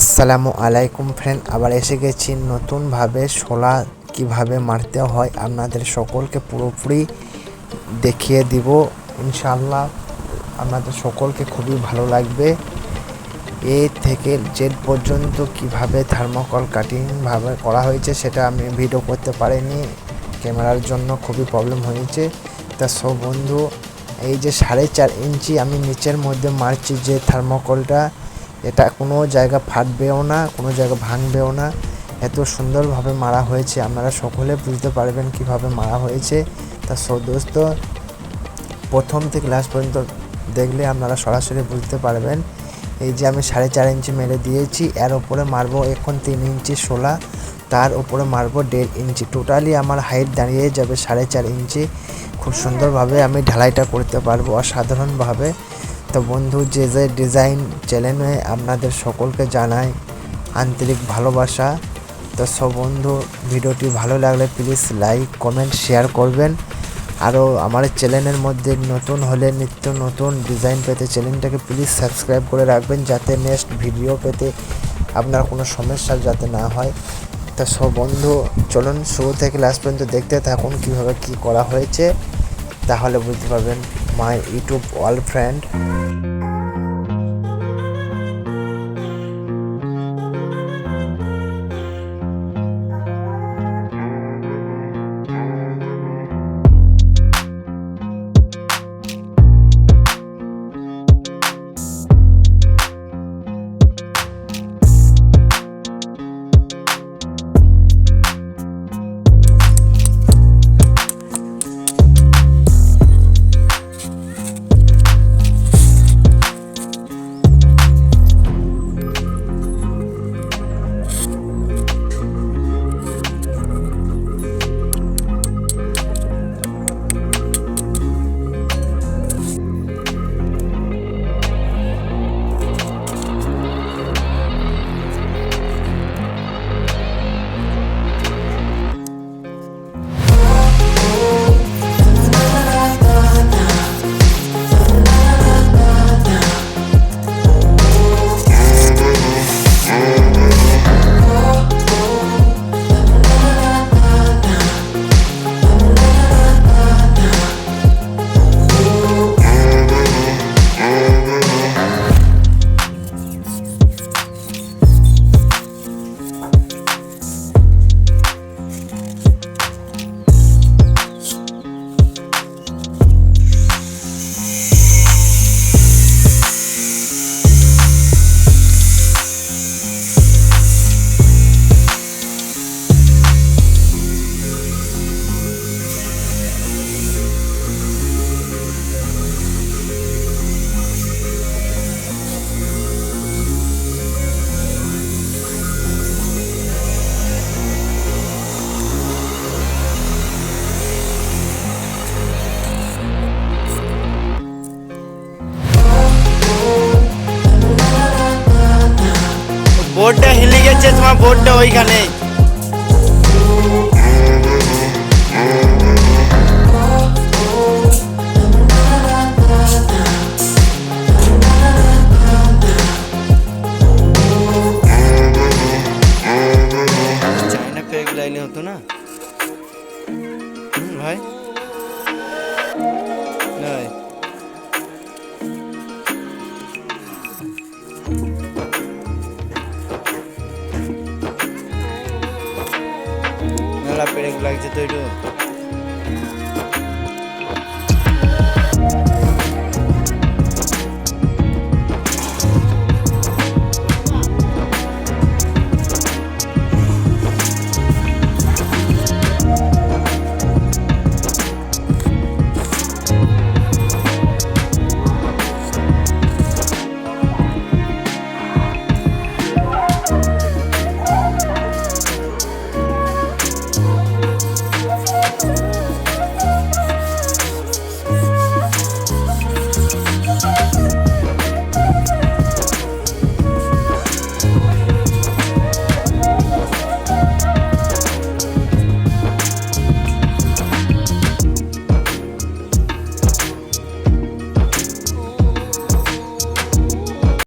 আসসালামু আলাইকুম ফ্রেন্ড, আবার এসে গেছি নতুনভাবে শোলা কিভাবে মারতে হয় আপনাদের সকলকে পুরোপুরি দেখিয়ে দিব। ইনশাআল্লাহ আপনাদের সকলকে খুবই ভালো লাগবে। এ থেকে জেড পর্যন্ত কিভাবে থার্মোকল কাটিং ভাবে করা হয়েছে সেটা আমি ভিডিও করতে পারিনি, ক্যামেরার জন্য খুবই প্রবলেম হয়েছে। তা সব বন্ধু, এই যে 4.5 ইঞ্চি আমি নিচের মধ্যে মারছি যে থার্মোকলটা, এটা কোনো জায়গা ফাটবেও না, কোনো জায়গা ভাঙবেও না। এত সুন্দরভাবে মারা হয়েছে, আপনারা সকলে বুঝতে পারবেন কিভাবে মারা হয়েছে। তা সো দোস্ত, প্রথম থেকে লাস্ট পর্যন্ত দেখলে আপনারা সরাসরি বুঝতে পারবেন। এই যে আমি 4.5 ইঞ্চি মেরে দিয়েছি, এর ওপরে মারবো এখন 3 ইঞ্চি শোলা, তার উপরে মারবো 1.5 ইঞ্চি। টোটালি আমার হাইট দাঁড়িয়ে যাবে 4.5 ইঞ্চি। খুব সুন্দরভাবে আমি ঢালাইটা করতে পারবো অসাধারণভাবে। তো বন্ধু, যে যে ডিজাইন চ্যানেলে আপনাদের সকলকে জানাই আন্তরিক ভালোবাসা। তো সব বন্ধু, ভিডিওটি ভালো লাগলে প্লিজ লাইক কমেন্ট শেয়ার করবেন। আরও আমার চ্যানেলের মধ্যে নতুন হলে নিত্য নতুন ডিজাইন পেতে চ্যানেলটাকে প্লিজ সাবস্ক্রাইব করে রাখবেন, যাতে নেক্সট ভিডিও পেতে আপনার কোনো সমস্যা যাতে না হয়। তো সব বন্ধু, চলুন শুরু থেকে লাস্ট পর্যন্ত দেখতে থাকুন কীভাবে কী করা হয়েছে, তাহলে বুঝতে পারবেন মাই ইউটিউব অল ফ্রেন্ড। বোর্ডটা হিলে গেছে, তোমার বোর্ডটা ওইখানে। চাইনা পেগ লাইনে হতো না ভাই, নাই মেলা পেরেক লাগছে তো।